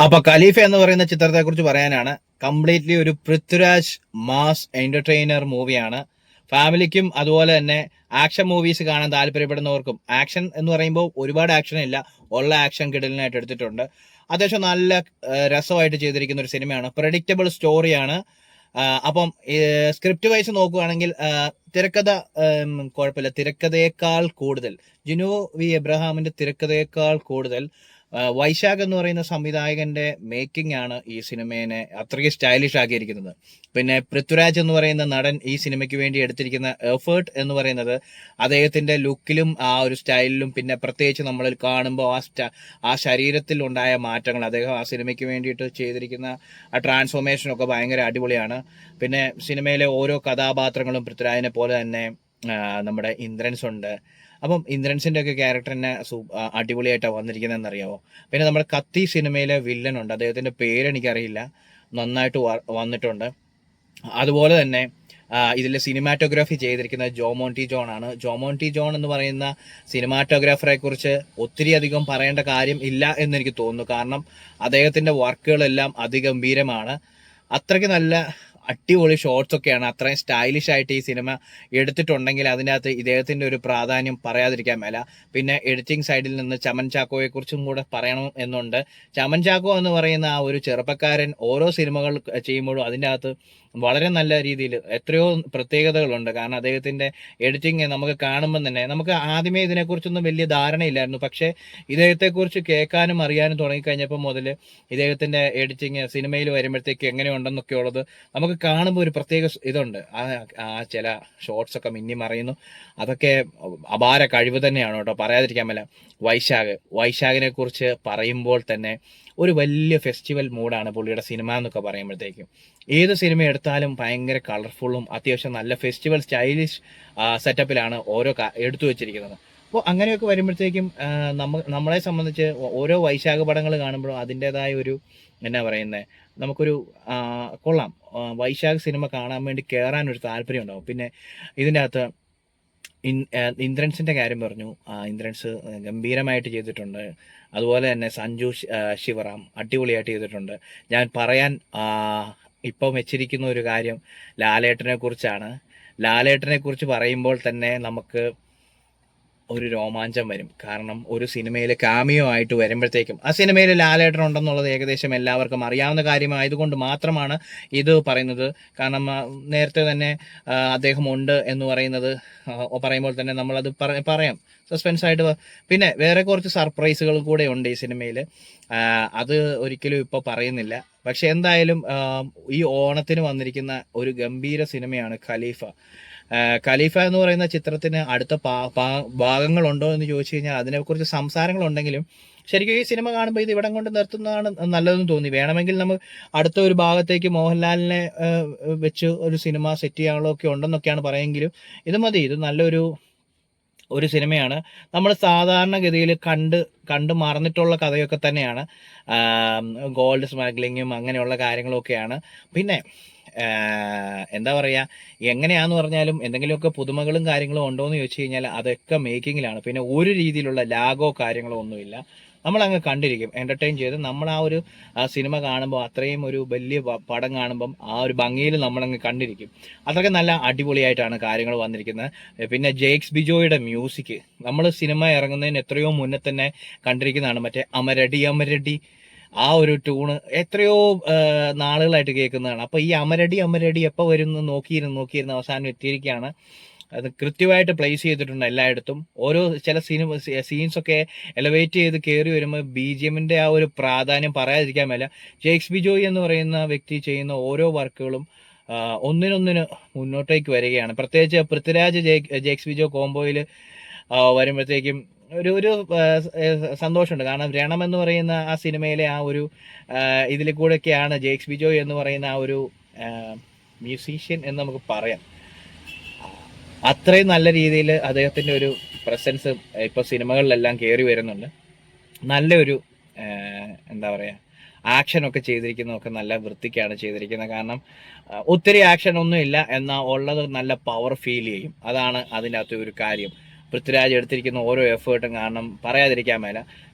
അപ്പൊ ഖലീഫ എന്ന് പറയുന്ന ചിത്രത്തെ കുറിച്ച് പറയാനാണ്. കംപ്ലീറ്റ്ലി ഒരു പൃഥ്വിരാജ് മാസ് എന്റർടൈനർ മൂവിയാണ്. ഫാമിലിക്കും അതുപോലെ തന്നെ ആക്ഷൻ മൂവീസ് കാണാൻ താല്പര്യപ്പെടുന്നവർക്കും. ആക്ഷൻ എന്ന് പറയുമ്പോൾ ഒരുപാട് ആക്ഷൻ ഇല്ല, ഉള്ള ആക്ഷൻ കിടലിനായിട്ട് എടുത്തിട്ടുണ്ട്. അത്യാവശ്യം നല്ല രസമായിട്ട് ചെയ്തിരിക്കുന്ന ഒരു സിനിമയാണ്. പ്രഡിക്റ്റബിൾ സ്റ്റോറിയാണ്. അപ്പം സ്ക്രിപ്റ്റ് വൈസ് നോക്കുകയാണെങ്കിൽ തിരക്കഥ കുഴപ്പമില്ല. തിരക്കഥയേക്കാൾ കൂടുതൽ ജിനു വി എബ്രഹാമിന്റെ തിരക്കഥയേക്കാൾ കൂടുതൽ വൈശാഖ് എന്ന് പറയുന്ന സംവിധായകന്റെ മേക്കിംഗ് ആണ് ഈ സിനിമയെ അത്രയ്ക്ക് സ്റ്റൈലിഷ് ആക്കിയിരിക്കുന്നത്. പിന്നെ പൃഥ്വിരാജ് എന്ന് പറയുന്ന നടൻ ഈ സിനിമയ്ക്ക് വേണ്ടി എടുത്തിരിക്കുന്ന എഫേർട്ട് എന്ന് പറയുന്നത് അദ്ദേഹത്തിന്റെ ലുക്കിലും ആ ഒരു സ്റ്റൈലിലും, പിന്നെ പ്രത്യേകിച്ച് നമ്മളിൽ കാണുമ്പോൾ ആ ശരീരത്തിൽ ഉണ്ടായ മാറ്റങ്ങൾ, അദ്ദേഹം ആ സിനിമയ്ക്ക് വേണ്ടിയിട്ട് ചെയ്തിരിക്കുന്ന ആ ട്രാൻസ്ഫോർമേഷനൊക്കെ ഭയങ്കര അടിപൊളിയാണ്. പിന്നെ സിനിമയിലെ ഓരോ കഥാപാത്രങ്ങളും പൃഥ്വിരാജിനെ പോലെ തന്നെ നമ്മുടെ ഇന്ദ്രൻസ് ഉണ്ട്. അപ്പം ഇന്ദ്രൻസിന്റെ ഒക്കെ ക്യാരക്ടറിനെ അടിപൊളിയായിട്ടാണ് വന്നിരിക്കുന്നതെന്ന് അറിയാമോ? പിന്നെ നമ്മുടെ കത്തി സിനിമയിലെ വില്ലൻ ഉണ്ട്, അദ്ദേഹത്തിന്റെ പേരെനിക്കറിയില്ല, നന്നായിട്ട് വന്നിട്ടുണ്ട്. അതുപോലെ തന്നെ ഇതിലെ സിനിമാറ്റോഗ്രാഫി ചെയ്തിരിക്കുന്നത് ജോമോൻ ജോൺ ആണ്. ജോമോൻ ജോൺ എന്ന് പറയുന്ന സിനിമാറ്റോഗ്രാഫറെ കുറിച്ച് ഒത്തിരി അധികം പറയേണ്ട കാര്യം ഇല്ല എന്നെനിക്ക് തോന്നുന്നു. കാരണം അദ്ദേഹത്തിന്റെ വർക്കുകളെല്ലാം അതിഗംഭീരമാണ്. അത്രയ്ക്ക് നല്ല അടിപൊളി ഷോർട്സ് ഒക്കെയാണ്. അത്രയും സ്റ്റൈലിഷ് ആയിട്ട് ഈ സിനിമ എടുത്തിട്ടുണ്ടെങ്കിൽ അതിനകത്ത് ഇദ്ദേഹത്തിന്റെ ഒരു പ്രാധാന്യം പറയാതിരിക്കാൻ മേല. പിന്നെ എഡിറ്റിംഗ് സൈഡിൽ നിന്ന് ചമൻ ചാക്കോയെ കുറിച്ചും കൂടെ പറയണം എന്നുണ്ട്. ചമൻ ചാക്കോ എന്ന് പറയുന്ന ആ ഒരു ചെറുപ്പക്കാരൻ ഓരോ സിനിമകൾ ചെയ്യുമ്പോഴും അതിൻ്റെ അകത്ത് വളരെ നല്ല രീതിയിൽ എത്രയോ പ്രത്യേകതകളുണ്ട്. കാരണം അദ്ദേഹത്തിന്റെ എഡിറ്റിംഗ് നമുക്ക് കാണുമ്പോൾ തന്നെ നമുക്ക് ആദ്യമേ ഇതിനെക്കുറിച്ചൊന്നും വലിയ ധാരണയില്ലായിരുന്നു. പക്ഷേ ഇദ്ദേഹത്തെക്കുറിച്ച് കേൾക്കാനും അറിയാനും തുടങ്ങിക്കഴിഞ്ഞപ്പോൾ മുതൽ ഇദ്ദേഹത്തിന്റെ എഡിറ്റിംഗ് സിനിമയിൽ വരുമ്പോഴത്തേക്ക് എങ്ങനെയുണ്ടെന്നൊക്കെ ഉള്ളത് നമുക്ക് കാണുമ്പോൾ ഒരു പ്രത്യേക ഇതുണ്ട്. ആ ചില ഷോർട്സ് ഒക്കെ മിന്നി മറയുന്നു. അതൊക്കെ അപാര കഴിവ് തന്നെയാണ് കേട്ടോ, പറയാതിരിക്കാൻ പറ്റില്ല. വൈശാഖിനെ കുറിച്ച് പറയുമ്പോൾ തന്നെ ഒരു വലിയ ഫെസ്റ്റിവൽ മൂഡാണ് പുള്ളിയുടെ സിനിമ എന്നൊക്കെ പറയുമ്പോഴത്തേക്കും. ഏത് സിനിമ എടുത്താലും ഭയങ്കര കളർഫുള്ളും അത്യാവശ്യം നല്ല ഫെസ്റ്റിവൽ സ്റ്റൈലിഷ് സെറ്റപ്പിലാണ് ഓരോ എടുത്തു വെച്ചിരിക്കുന്നത്. അപ്പോൾ അങ്ങനെയൊക്കെ വരുമ്പോഴത്തേക്കും നമ്മളെ സംബന്ധിച്ച് ഓരോ വൈശാഖ പടങ്ങൾ കാണുമ്പോഴും അതിൻ്റെതായ ഒരു എന്നാ പറയുന്നത്, നമുക്കൊരു കൊള്ളാം, വൈശാഖ് സിനിമ കാണാൻ വേണ്ടി കയറാനൊരു താല്പര്യം ഉണ്ടാവും. പിന്നെ ഇതിൻ്റെ അകത്ത് ഇന്ദ്രൻസിന്റെ കാര്യം പറഞ്ഞു. ഇന്ദ്രൻസ് ഗംഭീരമായിട്ട് ചെയ്തിട്ടുണ്ട്. അതുപോലെ തന്നെ സഞ്ജു ശിവറാം അടിപൊളിയായിട്ട് ചെയ്തിട്ടുണ്ട്. ഞാൻ പറയാൻ ഇപ്പം വെച്ചിരിക്കുന്ന ഒരു കാര്യം ലാലേട്ടനെ കുറിച്ചാണ്. ലാലേട്ടനെ കുറിച്ച് പറയുമ്പോൾ തന്നെ നമുക്ക് ഒരു രോമാഞ്ചം വരും. കാരണം ഒരു സിനിമയിൽ കാമിയോ ആയിട്ട് വരുമ്പോഴത്തേക്കും ആ സിനിമയിൽ ലാലേട്ടൻ ഉണ്ടെന്നുള്ളത് ഏകദേശം എല്ലാവർക്കും അറിയാവുന്ന കാര്യമായതുകൊണ്ട് മാത്രമാണ് ഇത് പറയുന്നത്. കാരണം നേരത്തെ തന്നെ അദ്ദേഹം ഉണ്ട് എന്ന് പറയുമ്പോൾ തന്നെ നമ്മളത് പറയാം, സസ്പെൻസ് ആയിട്ട്. പിന്നെ വേറെ കുറച്ച് സർപ്രൈസുകൾ കൂടെ ഉണ്ട് ഈ സിനിമയിൽ. അത് ഒരിക്കലും ഇപ്പോൾ പറയുന്നില്ല. പക്ഷെ എന്തായാലും ഈ ഓണത്തിന് വന്നിരിക്കുന്ന ഒരു ഗംഭീര സിനിമയാണ് ഖലീഫ. ഖലീഫ എന്ന് പറയുന്ന ചിത്രത്തിന് അടുത്ത ഭാഗങ്ങളുണ്ടോ എന്ന് ചോദിച്ചു കഴിഞ്ഞാൽ അതിനെക്കുറിച്ച് സംസാരങ്ങളുണ്ടെങ്കിലും ശരിക്കും ഈ സിനിമ കാണുമ്പോൾ ഇത് ഇവിടം കൊണ്ട് നിർത്തുന്നതാണ് നല്ലതെന്ന് തോന്നി. വേണമെങ്കിൽ നമ്മൾ അടുത്ത ഒരു ഭാഗത്തേക്ക് മോഹൻലാലിനെ വെച്ച് ഒരു സിനിമ സെറ്റ് ചെയ്യാനുള്ളതൊക്കെ ഉണ്ടെന്നൊക്കെയാണ് പറയുമെങ്കിലും ഇത് മതി. ഇത് നല്ലൊരു സിനിമയാണ്. നമ്മൾ സാധാരണഗതിയിൽ കണ്ട് മറന്നിട്ടുള്ള കഥയൊക്കെ തന്നെയാണ്. ഗോൾഡ് സ്മഗ്ലിങ്ങും അങ്ങനെയുള്ള കാര്യങ്ങളൊക്കെയാണ്. പിന്നെ എന്താ പറയുക, എങ്ങനെയാന്ന് പറഞ്ഞാലും എന്തെങ്കിലുമൊക്കെ പുതുമകളും കാര്യങ്ങളും ഉണ്ടോ എന്ന് ചോദിച്ചു കഴിഞ്ഞാൽ അതൊക്കെ മേക്കിങ്ങിലാണ്. പിന്നെ ഒരു രീതിയിലുള്ള ലാഗോ കാര്യങ്ങളോ ഒന്നുമില്ല. നമ്മളങ്ങ് കണ്ടിരിക്കും, എൻ്റർടൈൻ ചെയ്ത് നമ്മൾ ആ ഒരു സിനിമ കാണുമ്പോൾ അത്രയും ഒരു വലിയ പടം കാണുമ്പം ആ ഒരു ഭംഗിയിൽ നമ്മളങ്ങ് കണ്ടിരിക്കും. അതൊക്കെ നല്ല അടിപൊളിയായിട്ടാണ് കാര്യങ്ങൾ വന്നിരിക്കുന്നത്. പിന്നെ ജെയ്ക്സ് ബിജോയുടെ മ്യൂസിക് നമ്മൾ സിനിമ ഇറങ്ങുന്നതിന് എത്രയോ മുന്നേ തന്നെ കണ്ടിരിക്കുന്നതാണ്. മറ്റേ അമരടി അമരടി ആ ഒരു ട്യൂണ് എത്രയോ നാളുകളായിട്ട് കേൾക്കുന്നതാണ്. അപ്പോൾ ഈ അമരടി അമരടി എപ്പോൾ വരുന്നു നോക്കിയിരുന്ന് അവസാനം എത്തിയിരിക്കുകയാണ്. അത് കൃത്യമായിട്ട് പ്ലേസ് ചെയ്തിട്ടുണ്ട് എല്ലായിടത്തും. ഓരോ ചില സീൻസൊക്കെ എലവേറ്റ് ചെയ്ത് കയറി വരുമ്പോൾ BGMന്റെ ആ ഒരു പ്രാധാന്യം പറയാതിരിക്കാൻ മേല. ജെയ്ക്സ് ബിജോയ് എന്ന് പറയുന്ന വ്യക്തി ചെയ്യുന്ന ഓരോ വർക്കുകളും ഒന്നിനൊന്നിന് മുന്നോട്ടേക്ക് വരികയാണ്. പ്രത്യേകിച്ച് പൃഥ്വിരാജ് ജെയ്ക്സ് ബിജോ കോംബോയിൽ വരുമ്പോഴത്തേക്കും ഒരു സന്തോഷമുണ്ട്. കാരണം രണം എന്ന് പറയുന്ന ആ സിനിമയിലെ ആ ഒരു ഇതിൽ കൂടെയൊക്കെയാണ് ജെയ്ക്സ് ബിജോയ് എന്ന് പറയുന്ന ആ ഒരു മ്യൂസീഷ്യൻ എന്ന് നമുക്ക് പറയാം. അത്രയും നല്ല രീതിയിൽ അദ്ദേഹത്തിൻ്റെ ഒരു പ്രസൻസ് ഇപ്പോൾ സിനിമകളിലെല്ലാം കയറി വരുന്നുണ്ട്. നല്ലൊരു എന്താ പറയുക, ആക്ഷനൊക്കെ ചെയ്തിരിക്കുന്നതൊക്കെ നല്ല വൃത്തിക്കാണ് ചെയ്തിരിക്കുന്നത്. കാരണം ഒത്തിരി ആക്ഷൻ ഒന്നും ഇല്ല, എന്നാൽ ഉള്ളത് നല്ല പവർ ഫീൽ ചെയ്യും. അതാണ് അതിൻ്റെ അകത്ത് ഒരു കാര്യം. പൃഥ്വിരാജ് എടുത്തിരിക്കുന്ന ഓരോ എഫേർട്ടും കാരണം പറയാതിരിക്കാൻ മേല.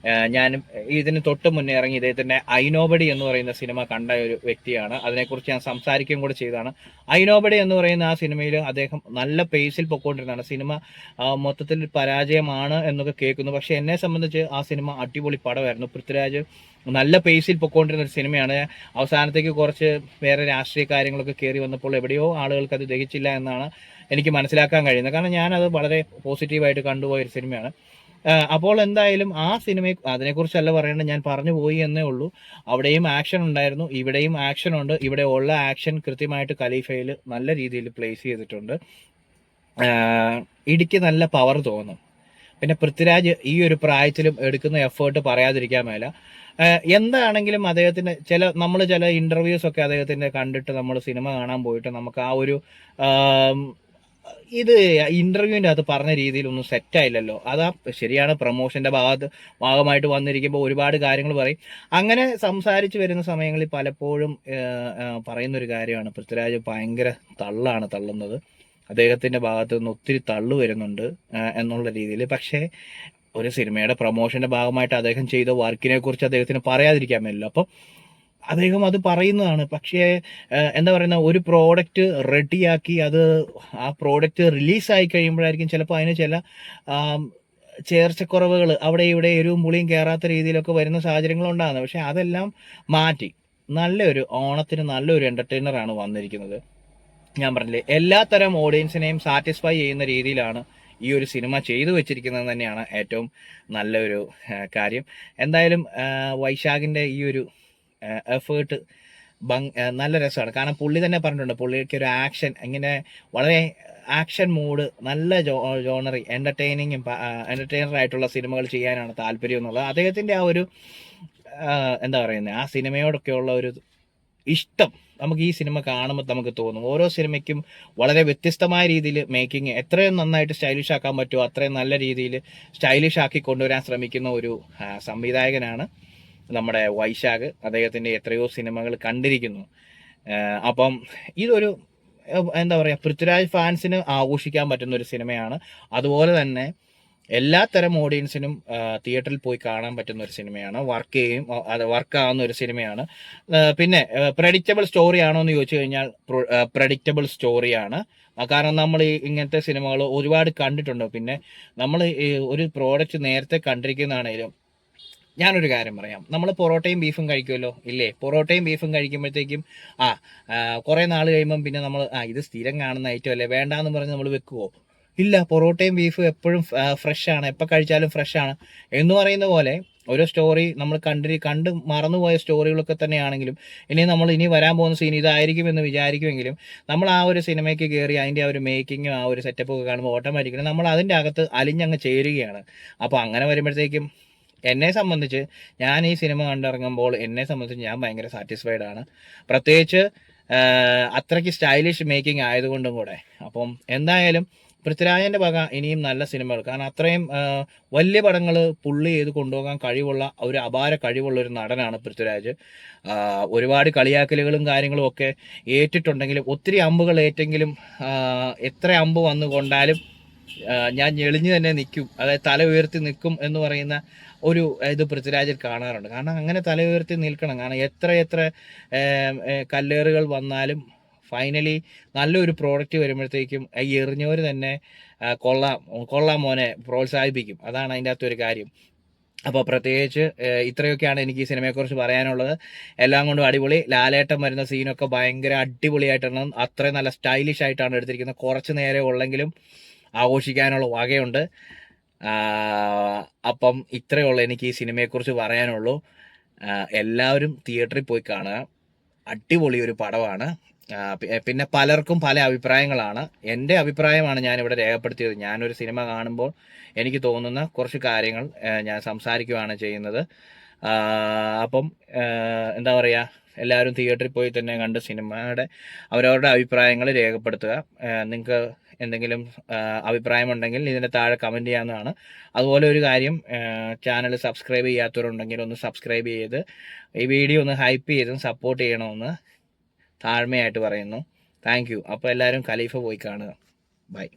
ഞാൻ ഇതിന് തൊട്ട് മുന്നേ ഇറങ്ങി ഇദ്ദേഹത്തിന്റെ ഐനോബഡി എന്ന് പറയുന്ന സിനിമ കണ്ട ഒരു വ്യക്തിയാണ്. അതിനെക്കുറിച്ച് ഞാൻ സംസാരിക്കുകയും കൂടെ ചെയ്തതാണ്. ഐനോബഡി എന്ന് പറയുന്ന ആ സിനിമയിൽ അദ്ദേഹം നല്ല പേസിൽ പൊക്കോണ്ടിരുന്നതാണ്. സിനിമ മൊത്തത്തിൽ പരാജയമാണ് എന്നൊക്കെ കേൾക്കുന്നു. പക്ഷെ എന്നെ സംബന്ധിച്ച് ആ സിനിമ അടിപൊളി പടമായിരുന്നു. പൃഥ്വിരാജ് നല്ല പേസിൽ പൊക്കോണ്ടിരുന്ന ഒരു സിനിമയാണ്. അവസാനത്തേക്ക് കുറച്ച് വേറെ രാഷ്ട്രീയ കാര്യങ്ങളൊക്കെ കയറി വന്നപ്പോൾ എവിടെയോ ആളുകൾക്ക് അത് ദഹിച്ചില്ല എന്നാണ് എനിക്ക് മനസ്സിലാക്കാൻ കഴിയുന്നത്. കാരണം ഞാനത് വളരെ പോസിറ്റീവായിട്ട് കണ്ടുപോയ ഒരു സിനിമയാണ്. അപ്പോൾ എന്തായാലും ആ സിനിമയെ അതിനെക്കുറിച്ചല്ല പറയേണ്ടത്, ഞാൻ പറഞ്ഞു പോയി എന്നേ ഉള്ളൂ. അവിടെയും ആക്ഷൻ ഉണ്ടായിരുന്നു, ഇവിടെയും ആക്ഷൻ ഉണ്ട്. ഇവിടെ ഉള്ള ആക്ഷൻ കൃത്യമായിട്ട് ഖലീഫയിൽ നല്ല രീതിയിൽ പ്ലേസ് ചെയ്തിട്ടുണ്ട്. ഇടിക്ക് നല്ല പവർ തോന്നും. പിന്നെ പൃഥ്വിരാജ് ഈ ഒരു പ്രായത്തിലും എടുക്കുന്ന എഫേർട്ട് പറയാതിരിക്കാൻ മേല. എന്താണെങ്കിലും അദ്ദേഹത്തിന്റെ ചില ഇന്റർവ്യൂസ് ഒക്കെ അദ്ദേഹത്തിന്റെ കണ്ടിട്ട് നമ്മൾ സിനിമ കാണാൻ പോയിട്ട് നമുക്ക് ആ ഒരു ഇത് ഇന്റർവ്യൂവിന്റെ അകത്ത് പറഞ്ഞ രീതിയിലൊന്നും സെറ്റായില്ലല്ലോ. അതാ ശരിയാണ്, പ്രൊമോഷന്റെ ഭാഗമായിട്ട് വന്നിരിക്കുമ്പോൾ ഒരുപാട് കാര്യങ്ങൾ പറയും. അങ്ങനെ സംസാരിച്ച് വരുന്ന സമയങ്ങളിൽ പലപ്പോഴും പറയുന്നൊരു കാര്യമാണ്, പൃഥ്വിരാജ് ഭയങ്കര തള്ളുന്നത്, അദ്ദേഹത്തിന്റെ ഭാഗത്ത് നിന്ന് ഒത്തിരി തള്ളു വരുന്നുണ്ട് എന്നുള്ള രീതിയിൽ. പക്ഷേ ഒരു സിനിമയുടെ പ്രൊമോഷന്റെ ഭാഗമായിട്ട് അദ്ദേഹം ചെയ്ത വർക്കിനെ കുറിച്ച് അദ്ദേഹത്തിന് പറയാതിരിക്കാൻ പറ്റില്ല. അപ്പം അദ്ദേഹം അത് പറയുന്നതാണ്. പക്ഷേ എന്താ പറയുന്ന, ഒരു പ്രോഡക്റ്റ് റെഡിയാക്കി അത് ആ പ്രോഡക്റ്റ് റിലീസായി കഴിയുമ്പോഴായിരിക്കും ചിലപ്പോൾ അതിന് ചില ചേർച്ചക്കുറവുകൾ അവിടെ ഇവിടെ എരിവും പുളിയും കയറാത്ത രീതിയിലൊക്കെ വരുന്ന സാഹചര്യങ്ങളുണ്ടാകുന്നത്. പക്ഷെ അതെല്ലാം മാറ്റി നല്ലൊരു ഓണത്തിന് നല്ലൊരു എന്റർടൈനറാണ് വന്നിരിക്കുന്നത്. ഞാൻ പറഞ്ഞില്ലേ, എല്ലാത്തരം ഓഡിയൻസിനെയും സാറ്റിസ്ഫൈ ചെയ്യുന്ന രീതിയിലാണ് ഈ ഒരു സിനിമ ചെയ്തു വെച്ചിരിക്കുന്നത് തന്നെയാണ് ഏറ്റവും നല്ലൊരു കാര്യം. എന്തായാലും വൈശാഖിൻ്റെ ഈ ഒരു എഫേർട്ട് നല്ല രസമാണ്. കാരണം പുള്ളി തന്നെ പറഞ്ഞിട്ടുണ്ട്, പുള്ളിക്ക് ഒരു ആക്ഷൻ ഇങ്ങനെ വളരെ ആക്ഷൻ മൂഡ്, നല്ല ജോണറി എന്റർടൈനർ ആയിട്ടുള്ള സിനിമകൾ ചെയ്യാനാണ് താല്പര്യം എന്നുള്ളത്. അദ്ദേഹത്തിൻ്റെ ആ ഒരു എന്താ പറയുന്നത്, ആ സിനിമയോടൊക്കെയുള്ള ഒരു ഇഷ്ടം നമുക്ക് ഈ സിനിമ കാണുമ്പോൾ നമുക്ക് തോന്നും. ഓരോ സിനിമയ്ക്കും വളരെ വ്യത്യസ്തമായ രീതിയിൽ മേക്കിംഗ് എത്രയും നന്നായിട്ട് സ്റ്റൈലിഷ് ആക്കാൻ പറ്റുമോ അത്രയും നല്ല രീതിയിൽ സ്റ്റൈലിഷ് ആക്കി കൊണ്ടുവരാൻ ശ്രമിക്കുന്ന ഒരു സംവിധായകനാണ് നമ്മുടെ വൈശാഖ്. അദ്ദേഹത്തിൻ്റെ എത്രയോ സിനിമകൾ കണ്ടിരിക്കുന്നു. അപ്പം ഇതൊരു എന്താ പറയുക, പൃഥ്വിരാജ് ഫാൻസിന് ആഘോഷിക്കാൻ പറ്റുന്ന ഒരു സിനിമയാണ്. അതുപോലെ തന്നെ എല്ലാത്തരം ഓഡിയൻസിനും തിയേറ്ററിൽ പോയി കാണാൻ പറ്റുന്ന ഒരു സിനിമയാണ്. വർക്കാവുന്ന ഒരു സിനിമയാണ്. പിന്നെ പ്രഡിക്റ്റബിൾ സ്റ്റോറി ആണോ എന്ന് ചോദിച്ചു കഴിഞ്ഞാൽ പ്രഡിക്റ്റബിൾ സ്റ്റോറിയാണ്. കാരണം നമ്മൾ ഇങ്ങനത്തെ സിനിമകൾ ഒരുപാട് കണ്ടിട്ടുണ്ട്. പിന്നെ നമ്മൾ ഒരു പ്രോഡക്റ്റ് നേരത്തെ കണ്ടിരിക്കുന്നതാണേലും, ഞാനൊരു കാര്യം പറയാം, നമ്മൾ പൊറോട്ടയും ബീഫും കഴിക്കുമല്ലോ, ഇല്ലേ? പൊറോട്ടയും ബീഫും കഴിക്കുമ്പോഴത്തേക്കും കുറേ നാൾ കഴിയുമ്പം പിന്നെ നമ്മൾ ഇത് സ്ഥിരം കാണുന്ന ഐറ്റം അല്ലേ, വേണ്ടാന്ന് പറഞ്ഞ് നമ്മൾ വെക്കുവോ? ഇല്ല, പൊറോട്ടയും ബീഫും എപ്പോഴും ഫ്രഷാണ്, എപ്പോൾ കഴിച്ചാലും ഫ്രഷാണ് എന്ന് പറയുന്ന പോലെ ഓരോ സ്റ്റോറി നമ്മൾ കണ്ട് മറന്നുപോയ സ്റ്റോറികളൊക്കെ തന്നെയാണെങ്കിലും ഇനി വരാൻ പോകുന്ന സീൻ ഇതായിരിക്കും എന്ന് വിചാരിക്കുമെങ്കിലും നമ്മൾ ആ ഒരു സിനിമയ്ക്ക് കയറി അതിൻ്റെ ആ ഒരു മേക്കിങ്ങും ആ ഒരു സെറ്റപ്പ് ഒക്കെ കാണുമ്പോൾ ഓട്ടോമാറ്റിക്കലി നമ്മൾ അതിൻ്റെ അകത്ത് അലിഞ്ഞങ്ങ് ചേരുകയാണ്. അപ്പോൾ അങ്ങനെ വരുമ്പോഴത്തേക്കും എന്നെ സംബന്ധിച്ച്, ഞാൻ ഈ സിനിമ കണ്ടിറങ്ങുമ്പോൾ എന്നെ സംബന്ധിച്ച് ഞാൻ ഭയങ്കര സാറ്റിസ്ഫൈഡ് ആണ്. പ്രത്യേകിച്ച് അത്രയ്ക്ക് സ്റ്റൈലിഷ് മേക്കിംഗ് ആയതുകൊണ്ടും കൂടെ. അപ്പം എന്തായാലും പൃഥ്വിരാജന്റെ വക ഇനിയും നല്ല സിനിമകൾ, കാരണം അത്രയും വലിയ പടങ്ങൾ പുള്ളി ചെയ്ത് കൊണ്ടുപോകാൻ കഴിവുള്ള ഒരു അപാര കഴിവുള്ള ഒരു നടനാണ് പൃഥ്വിരാജ്. ഒരുപാട് കളിയാക്കലുകളും കാര്യങ്ങളും ഒക്കെ ഏറ്റിട്ടുണ്ടെങ്കിലും, ഒത്തിരി അമ്പുകൾ ഏറ്റെങ്കിലും, എത്ര അമ്പ് വന്നു കൊണ്ടാലും ഞാൻ ഞെളിഞ്ഞു തന്നെ നിൽക്കും, അതായത് തല ഉയർത്തി നിൽക്കും എന്ന് പറയുന്ന ഒരു ഇത് പൃഥ്വിരാജിൽ കാണാറുണ്ട്. കാരണം അങ്ങനെ തല ഉയർത്തി നിൽക്കണം. കാരണം എത്ര കല്ലേറുകൾ വന്നാലും ഫൈനലി നല്ലൊരു പ്രോഡക്റ്റ് വരുമ്പോഴത്തേക്കും ഈ എറിഞ്ഞവർ തന്നെ കൊള്ളാം മോനെ പ്രോത്സാഹിപ്പിക്കും. അതാണ് അതിൻ്റെ അകത്തൊരു കാര്യം. അപ്പോൾ പ്രത്യേകിച്ച് ഇത്രയൊക്കെയാണ് എനിക്ക് ഈ സിനിമയെക്കുറിച്ച് പറയാനുള്ളത്. എല്ലാം കൊണ്ടും അടിപൊളി. ലാലേട്ടൻ വരുന്ന സീനൊക്കെ ഭയങ്കര അടിപൊളിയായിട്ടാണ്, അത്രയും നല്ല സ്റ്റൈലിഷ് ആയിട്ടാണ് എടുത്തിരിക്കുന്നത്. കുറച്ച് നേരെ ഉള്ളെങ്കിലും ആഘോഷിക്കാനുള്ള വകയുണ്ട്. അപ്പം ഇത്രയേ ഉള്ളൂ എനിക്ക് ഈ സിനിമയെക്കുറിച്ച് പറയാനുള്ളൂ. എല്ലാവരും തിയേറ്ററിൽ പോയി കാണുക, അടിപൊളി ഒരു പടമാണ്. പിന്നെ പലർക്കും പല അഭിപ്രായങ്ങളാണ്. എൻ്റെ അഭിപ്രായമാണ് ഞാനിവിടെ രേഖപ്പെടുത്തിയത്. ഞാനൊരു സിനിമ കാണുമ്പോൾ എനിക്ക് തോന്നുന്ന കുറച്ച് കാര്യങ്ങൾ ഞാൻ സംസാരിക്കുകയാണ് ചെയ്യുന്നത്. അപ്പം എന്താ പറയുക, എല്ലാവരും തിയേറ്ററിൽ പോയി തന്നെ കണ്ട് സിനിമയുടെ അവരവരുടെ അഭിപ്രായങ്ങൾ രേഖപ്പെടുത്തുക. നിങ്ങൾക്ക് എന്തെങ്കിലും അഭിപ്രായമുണ്ടെങ്കിൽ ഇതിൻ്റെ താഴെ കമൻറ്റ് ചെയ്യാവുന്നതാണ്. അതുപോലെ ഒരു കാര്യം, ചാനൽ സബ്സ്ക്രൈബ് ചെയ്യാത്തവരുണ്ടെങ്കിൽ ഒന്ന് സബ്സ്ക്രൈബ് ചെയ്ത് ഈ വീഡിയോ ഒന്ന് ഹൈപ്പ് ചെയ്തും സപ്പോർട്ട് ചെയ്യണമെന്ന് താഴ്മയായിട്ട് പറയുന്നു. Thank you. അപ്പോൾ എല്ലാവരും ഖലീഫ പോയി കാണുക. ബൈ.